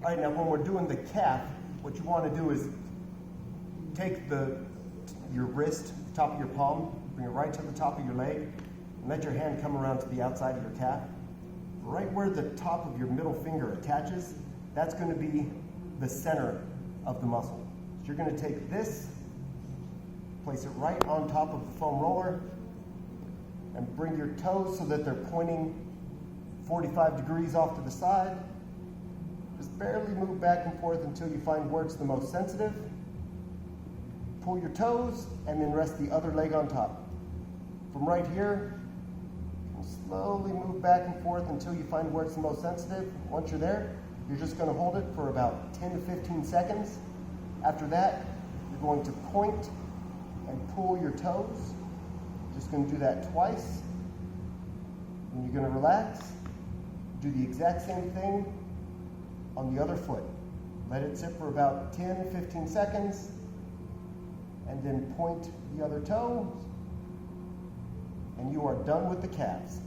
All right, now when we're doing the calf, what you want to do is take your wrist, the top of your palm, bring it right to the top of your leg, and let your hand come around to the outside of your calf. Right where the top of your middle finger attaches, that's going to be the center of the muscle. So you're going to take this, place it right on top of the foam roller, and bring your toes so that they're pointing 45 degrees off to the side. Just barely move back and forth until you find where it's the most sensitive. Pull your toes and then rest the other leg on top. From right here, slowly move back and forth until you find where it's the most sensitive. Once you're there, you're just going to hold it for about 10 to 15 seconds. After that, you're going to point and pull your toes. Just going to do that twice. Then you're going to relax. Do the exact same thing on the other foot. Let it sit for about 10 to 15 seconds. And then point the other toe. And you are done with the calves.